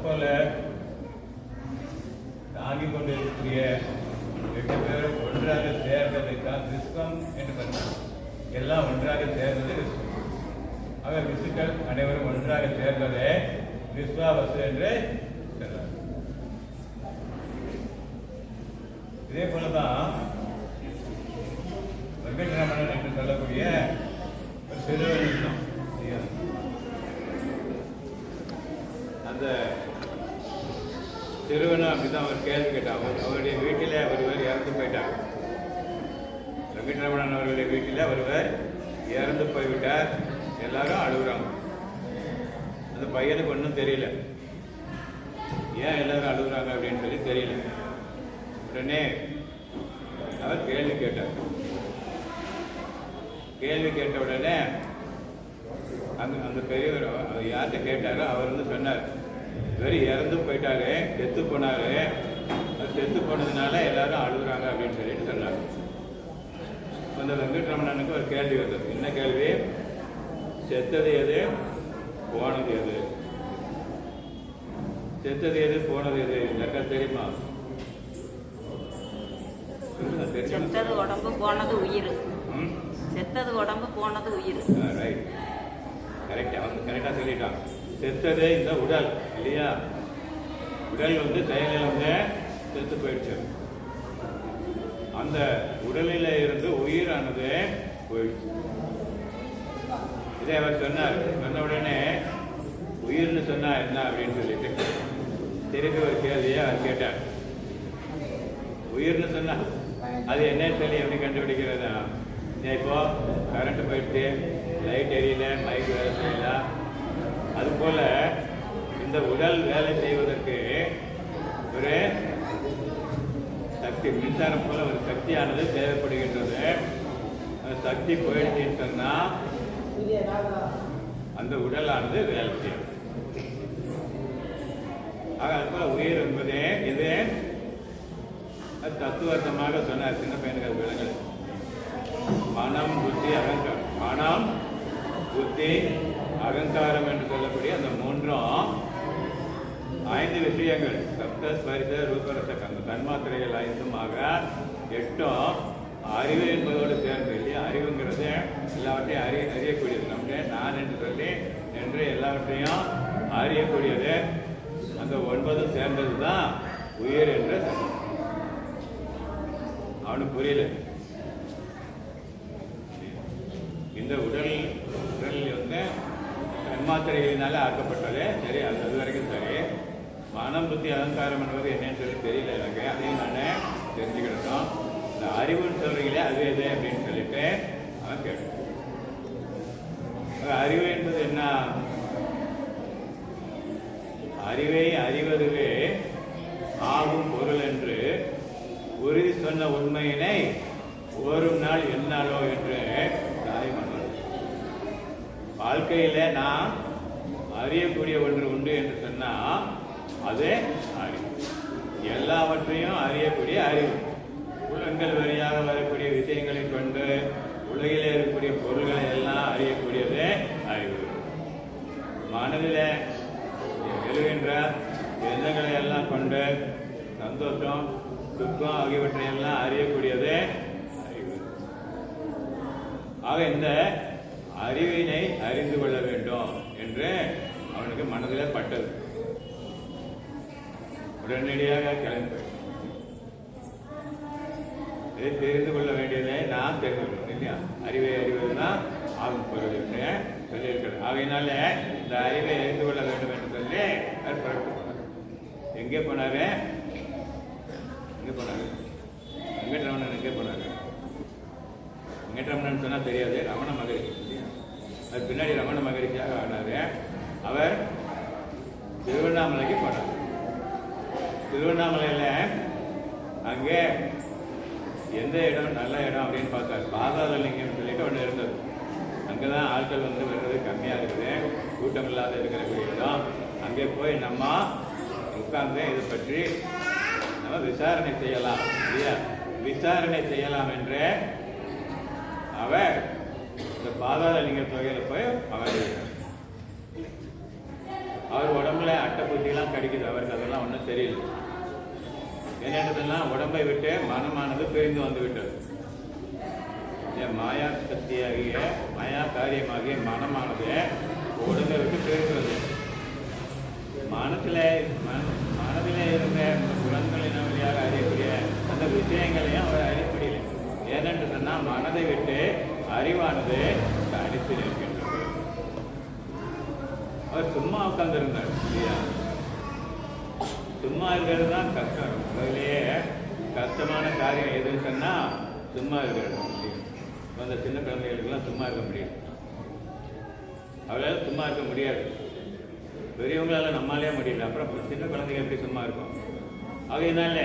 போல தாங்கிக் கொண்டிருக்கிற 8 பேரும் ஒன்றாக சேர்ந்ததைத்தான் விஸ்வம் என்று சொன்னார். எல்லாம் ஒன்றாக சேர்ந்தது விஸ்வம். ஆக விசுக்கள் அனைவரும் ஒன்றாக சேர்ந்ததே விஸ்வாவசு என்று சொன்னார். இதே போலதான் வெங்கட்ரமணன் என்று சொல்லக்கூடிய ஒரு சிறுவன். அந்த சிறுவனும் அப்படிதான் அவர் கேள்வி கேட்டார். அவருடைய வீட்டில் ஒருவர் இறந்து போயிட்டார். வெங்கட்ரமணன் அவர்களுடைய வீட்டில் ஒருவர் இறந்து போய்விட்டார். எல்லாரும் அழுகுறாங்க. அந்த பையனுக்கு ஒன்றும் தெரியல, ஏன் எல்லாரும் அழுகுறாங்க அப்படின்னு சொல்லி தெரியல. உடனே அவர் கேள்வி கேட்டார். கேள்வி கேட்ட உடனே அந்த பெரியவர் அவர் யார்கிட்ட கேட்டாரோ அவர் வந்து சொன்னார், வெறும் இறந்து போயிட்டாரு, செத்து போனாரு, அது செத்து போனதுனால எல்லாரும் அழுகுறாங்க அப்படின்னு சொல்லிட்டு சொன்னார். அந்த வெங்கட்ரமணனுக்கு ஒரு கேள்வி வந்தது. என்ன கேள்வி? செத்தது எது, போனது எது? செத்தது எது, போனது எது? எனக்கா தெரியுமா? செத்தது உடம்பு, போனது உயிர். செத்தது உடம்பு, போனது உயிர். ரைட், கரெக்டா, அவங்க கரெக்டா சொல்லிட்டாங்க. செத்தது இந்த உடல் இல்லையா? உடல் வந்து செயலில் வந்து செத்து போயிடுச்சு. அந்த உடலில் இருந்து உயிரானது போயிடுச்சு. இதை அவர் சொன்னார். சொன்ன உடனே உயிர்னு சொன்னா என்ன அப்படின்னு சொல்லிட்டு திருப்பி ஒரு கேள்வியை அவர் கேட்டார். உயிர்னு சொன்னா அது என்ன சொல்லி எப்படி கண்டுபிடிக்கிறதா? இப்போ கரண்ட் போயிடுச்சு, லைட் எரியல, மைக் வேலை செய்யல. அதுபோல இந்த உடல் வேலை செய்வதற்கு ஒரு சக்தி, மின்சாரம் போல ஒரு சக்தியானது தேவைப்படுகின்றது. அந்த சக்தி போயிடுச்சுன்னு சொன்னா அந்த உடலானது வேலை செய்யும். ஆக அது போல உயிர் என்பதே இது தத்துவார்த்தமாக சொன்னார். சின்ன பையனுக்கு அது விலங்கல். மனம், புத்தி, அகங்காரம். மனம், புத்தி, அகங்காரம் என்று சொல்லக்கூடிய அந்த மூன்றும் 5 விஷயங்கள். சப்த, ஸ்பரிச, ரூபரச, அந்த தன்மாத்திரைகள் 5மாக 8ம் அறிவு என்பதோடு சேர்ந்து இல்லையா? அறிவுங்கிறது எல்லாவற்றையும் அறியக்கூடியது. நமக்கு நான் என்று சொல்லி என்று எல்லாவற்றையும் அறியக்கூடியது. அந்த 9 சேர்ந்தது தான் உயிர் என்று சொன்ன. அவனுக்கு புரியல. இந்த உடல் வந்து தன்மாத்திரைகளினால ஆக்கப்பட்டது. சரி, அது வரைக்கும் சரி. மனம், புத்தி, அகங்காரம் என்பது என்னன்னு சொல்லி தெரியல எனக்கு. அதையும் நான் தெரிஞ்சுக்கிட்டோம். இந்த அறிவுன்னு சொல்றீங்களே அது எது அப்படின்னு சொல்லிட்டு அவன் கேட்டான். அறிவு என்பது என்ன? அறிவை அறிவதுவே ஆகும் பொருள் என்று உறுதி சொன்ன உண்மையினை ஒரு நாள் என்னாலோ என்று தாய்மன்னர். வாழ்க்கையில நாம் அறியக்கூடிய ஒன்று உண்டு என்று சொன்னா அது அறிவு. எல்லாவற்றையும் அறியக்கூடிய அறிவு. புலன்கள் வழியாக வரக்கூடிய விஷயங்களை கொண்டு உலகிலே இருக்கக்கூடிய பொருள்களை எல்லாம் அறியக்கூடியது அறிவு. மனதில் எழுகின்ற எண்ணங்களை எல்லாம் கொண்டு சந்தோஷம், துக்கம் ஆகியவற்றை எல்லாம் அறியக்கூடியது அறிவு. ஆக இந்த அறிவினை அறிந்து கொள்ள வேண்டும் என்று அவனுக்கு மனதில் பட்டது. உடனடியாக கிளம்பி இதை தெரிந்து கொள்ள வேண்டியதை நாம் தெரிந்து கொள்ளணும் இல்லையா? அறிவை அறிவதுதான் ஆகும் பொருள் என்று சொல்லியிருக்கிறது. ஆகையினால இந்த அறிவை அறிந்து கொள்ள வேண்டும் என்று சொல்லி அவர் புறப்பட்டு போனார். எங்கே போனாரு? எங்கே போனாரு? வெங்கட்ரமணன் எங்கே போனாரு? வெங்கட்ரமணன் சொன்னா தெரியாது, ரமண மகரிஷி. அது பின்னாடி ரமண மகரிஷியாக ஆனாரு. அவர் திருவண்ணாமலைக்கு போனார். திருவண்ணாமலையில அங்கே எந்த இடம் நல்ல இடம் அப்படின்னு பார்த்தாரு. பாதாளலிங்கம் சொல்லிட்டு ஒன்று இருந்தது. அங்கதான் ஆட்கள் வந்து வர்றது கம்மியா இருக்குது, கூட்டம் இல்லாத இருக்கிற இடம். அங்கே போய் நம்ம உட்கார்ந்து இதை பற்றி நம்ம விசாரணை செய்யலாம் இல்லையா? விசாரணை செய்யலாம் என்று அவர் இந்த பாதாளலிங்க தொகையில போய் அவர் உடம்புல அட்டை பூச்சிலாம் கிடைக்குது. அவருக்கு அதெல்லாம் ஒன்றும் தெரியல. என்னென்னதெல்லாம் உடம்பை விட்டு மனமானது பிரிந்து வந்து விட்டது. மாயா சக்தியாகிய மாயா காரியமாகிய மனமானது உடம்பை விட்டு பிரிந்து மனதில் இருந்த புலன்களின் வழியாக அறியக்கூடிய அந்த விஷயங்களையும் அவர் அறியப்படலை. ஏனென்று சொன்னால் மனதை விட்டு அறிவானது தனித்து நிற்கின்றது. அவர் சும்மா உட்கார்ந்திருந்தார் இல்லையா? சும்மா இருக்கிறது தான் கஷ்டம். உலகிலேயே கஷ்டமான காரியம் எதுன்னு சொன்னால் சும்மா இருக்கிறது. அந்த சின்ன குழந்தைகளுக்கெல்லாம் சும்மா இருக்க முடியாது. அவளால் சும்மா இருக்க முடியாது. பெரியவங்களால நம்மளாலே முடியல, அப்புறம் சின்ன குழந்தைங்க எப்படி சும்மா இருக்கும்? அதனால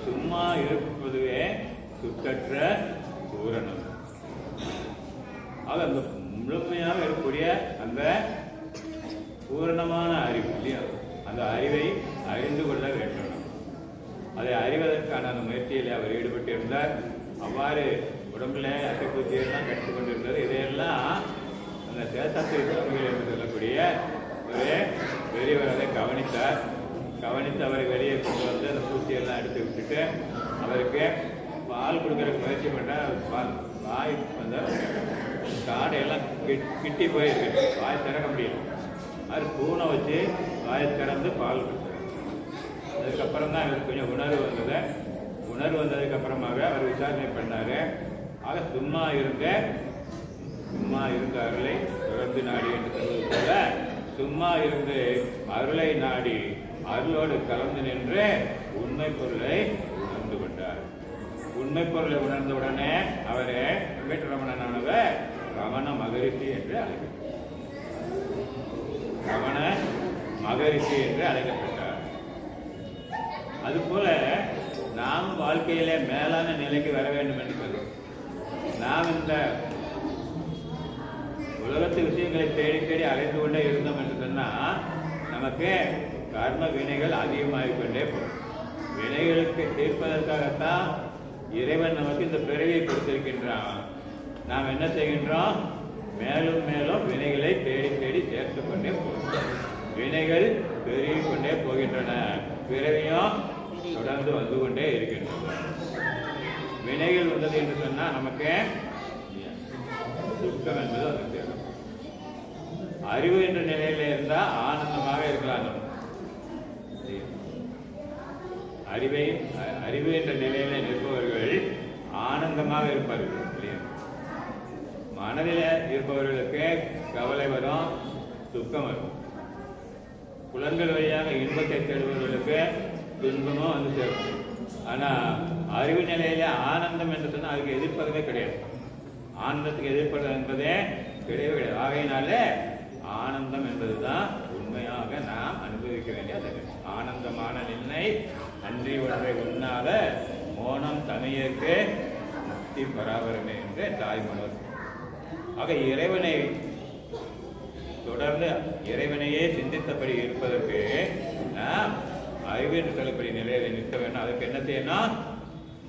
சும்மா இருப்பதுவே சுற்றற்ற பூரணம். ஆக அந்த முழுமையாக இருக்கக்கூடிய அந்த பூரணமான அறிவு இல்லையா, அந்த அறிவை அறிந்து கொள்ள வேண்டும். அதை அறிவதற்கான அந்த முயற்சியில் அவர் ஈடுபட்டு இருந்தார். அவ்வாறு உடம்புல அசைப்பூச்சியெல்லாம் கற்றுக் கொண்டிருந்தது. இதையெல்லாம் அந்த சேஷாத்திரி சுவாமிகள் என்று சொல்லக்கூடிய ஒரு பெரியவர் அதை கவனித்தார். கவனித்து அவரை வெளியே கொண்டு வந்து அந்த பூச்சியெல்லாம் எடுத்து விட்டுட்டு அவருக்கு பால் கொடுக்கறதுக்கு முயற்சி பண்ணால் வாய் வந்து காடையெல்லாம் கிட்டி போயிருக்கு. வாய் திறக்க முடியல. அது பூனை வச்சு வாயை திறந்து பால் கொடுத்தார். அதுக்கப்புறம் தான் அவருக்கு கொஞ்சம் உணர்வு வந்தது. உணர்வு வந்ததுக்கு அப்புறமாக அவர் விசாரணை பண்ணார். ஆக சும்மா இருந்த அருளை தொடர்ந்து நாடி என்று சொல்வது போல சும்மா இருந்து அருளை நாடி அருளோடு கலந்து நின்று உண்மை பொருளை உணர்ந்து கொண்டார். உண்மை பொருளை உணர்ந்தவுடனே அவரே வெங்கட்ரமணனானவர் ரமண மகரிஷி என்று அழைக்கப்பட்டார். ரமண மகரிஷி என்று அழைக்கப்பட்டார். அதுபோல நாம் வாழ்க்கையிலே மேலான நிலைக்கு வர வேண்டும் என்று சொல்லும். நாம் இந்த உலகத்து விஷயங்களை தேடி தேடி அலைந்து கொண்டே இருந்தோம் என்று சொன்னால் நமக்கு கர்ம வினைகள் அதிகமாகிக் கொண்டே போகும். வினைகளுக்கு தீர்ப்பதற்காகத்தான் இறைவன் நமக்கு இந்த பிறவியை கொடுத்திருக்கின்றான். நாம் என்ன செய்கின்றோம்? மேலும் மேலும் வினைகளை தேடி தேடி சேர்த்து கொண்டே போகிறோம். வினைகள் பெருகிக் கொண்டே போகின்றன. பிறவியும் தொடர்ந்து வந்து கொண்டே இருக்கின்றன. வினைகள் வந்தது என்று சொன்னால் நமக்கு துக்கம் என்பது வந்து சேரும். அறிவு என்ற நிலையில இருந்தால் ஆனந்தமாக இருக்கலாம். அறிவு என்ற நிலையில நிற்பவர்கள் ஆனந்தமாக இருப்பார்கள் இல்லையா? மனதில் இருப்பவர்களுக்கு கவலை வரும், துக்கம் வரும். புலன்கள் வழியாக இன்பத்தை தேடுபவர்களுக்கு துன்பமும் வந்து சேரும். ஆனால் அறிவு நிலையில ஆனந்தம் என்று சொன்னால் அதுக்கு எதிர்ப்பதவே கிடையாது. ஆனந்தத்துக்கு எதிர்ப்பது என்பதே கிடையவே கிடையாது. ஆகையினால ஆனந்தம் என்பதுதான் உண்மையாக நாம் அனுபவிக்க வேண்டியது. ஆனந்தமான நின்னை அன்றி ஒன்றை உண்ணாத மோனம் தனியற்கு முக்தி பராபரமே என்று தாய்மலர். ஆக இறைவனை தொடர்ந்து இறைவனையே சிந்தித்தபடி இருப்பதற்கு நாம் அறிவு என்று சொல்லக்கூடிய நிலையில நிற்க வேண்டும். அதுக்கு என்ன செய்யணும்?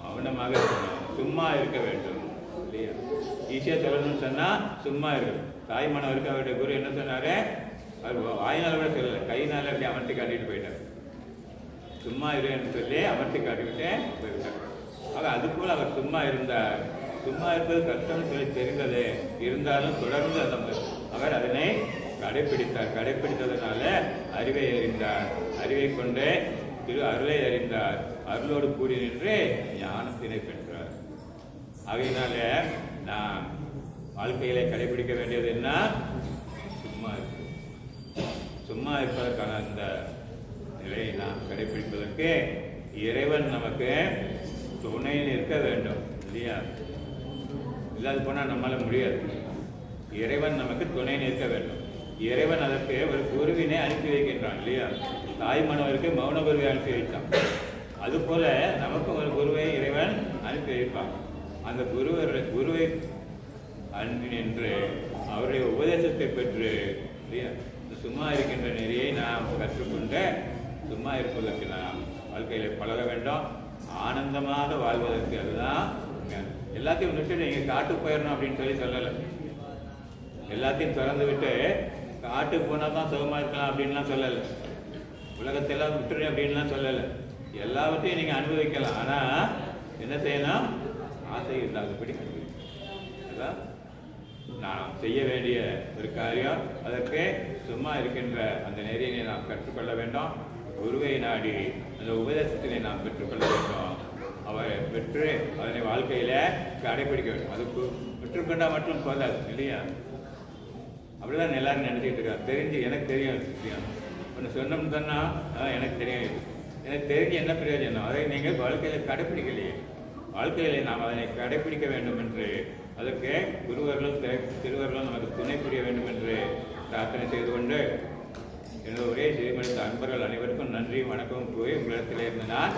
மௌனமாக இருக்கணும், சும்மா இருக்க வேண்டும் இல்லையா? ஈஸியாக சொல்லணும்னு சொன்னால் சும்மா இருக்கணும். தாய்மானவருக்கு அவருடைய குரு என்ன சொன்னாரு? அவர் வாயினால் கூட சொல்லலை, கையினால் அப்படி அமர்த்தி காட்டிட்டு போயிட்டார். சும்மா இருன்னு சொல்லி அமர்த்தி காட்டிவிட்டு போய்விட்டார். ஆக அதுபோல் அவர் சும்மா இருந்தார். சும்மா இருப்பது கஷ்டம்னு சொல்லி தெரிந்தது. இருந்தாலும் தொடர்ந்து அவர் அதனை கடைப்பிடித்தார். கடைப்பிடித்ததுனால அறிவை அறிந்தார். அறிவை கொண்டு திரு அருளை அறிந்தார். அருளோடு கூடி நின்று ஞானத்தினை பெற்றார். ஆகையினால நான் வாழ்க்கையில கடைபிடிக்க வேண்டியது என்ன? சும்மா இருக்கு. சும்மா இருப்பதற்கான அந்த நிலையை நாம் கடைபிடிப்பதற்கு இறைவன் நமக்கு துணையில் இருக்க வேண்டும் இல்லையா? இல்லாது போனால் நம்மளால முடியாது. இறைவன் நமக்கு துணை நிற்க வேண்டும். இறைவன் அதற்கு ஒரு குருவினை அனுப்பி வைக்கின்றான் இல்லையா? தாய்மானவருக்கு மௌன குருவை அனுப்பி வைத்தான். அதுபோல நமக்கும் ஒரு குருவை இறைவன் அனுப்பி வைப்பான். அந்த குருவை அன்பு நின்று அவருடைய உபதேசத்தை பெற்று இல்லையா சும்மா இருக்கின்ற நெறியை நாம் கற்றுக்கொண்டு சும்மா இருப்பதற்கு நாம் வாழ்க்கையில் பழக வேண்டும். ஆனந்தமாக வாழ்வதற்கு அதுதான் எல்லாத்தையும் விட்டுட்டு நீங்கள் காட்டுக்கு போயிடணும் அப்படின்னு சொல்லலை. எல்லாத்தையும் திறந்து விட்டு காட்டுக்கு போனால் தான் சுகமாக இருக்கலாம் அப்படின்லாம் சொல்லலை. உலகத்தெல்லாம் விட்டுரு அப்படின்லாம் சொல்லலை. எல்லாவற்றையும் நீங்கள் அனுபவிக்கலாம். ஆனால் என்ன செய்யணும்? ஆசை இல்லாதபடி அனுபவிக்கணும். அதான் நாம் செய்ய வேண்டிய ஒரு காரியம். அதற்கு சும்மா இருக்கின்ற அந்த நெறியினை நாம் கற்றுக்கொள்ள வேண்டும். குருவை நாடி அந்த உபதேசத்தினை நாம் பெற்றுக்கொள்ள வேண்டும். அவரை பெற்று அதனை வாழ்க்கையில் கடைபிடிக்க வேண்டும். அதுக்கு பெற்றுக்கொண்டால் மட்டும் போதாது இல்லையா? அப்படிதான் எல்லாரும் நினைச்சிட்டு இருக்காங்க. தெரிஞ்சு எனக்கு தெரியும் ஒன்று சொன்னோம்னு சொன்னால் எனக்கு தெரியும். எனக்கு தெரிஞ்சு என்ன பிரயோஜனம்? அதை நீங்கள் வாழ்க்கையில் கடைப்பிடிக்கலையே. வாழ்க்கையில் நாம் அதனை கடைப்பிடிக்க வேண்டும் என்று அதற்கு குருவர்களும் திருவர்களும் நமக்கு துணை புரிய வேண்டும் என்று பிரார்த்தனை செய்து கொண்டு எனது ஒரே செய்திமளித்த அன்பர்கள் அனைவருக்கும் நன்றி வணக்கம் கூறி உங்களிடத்தில் இருந்து நான்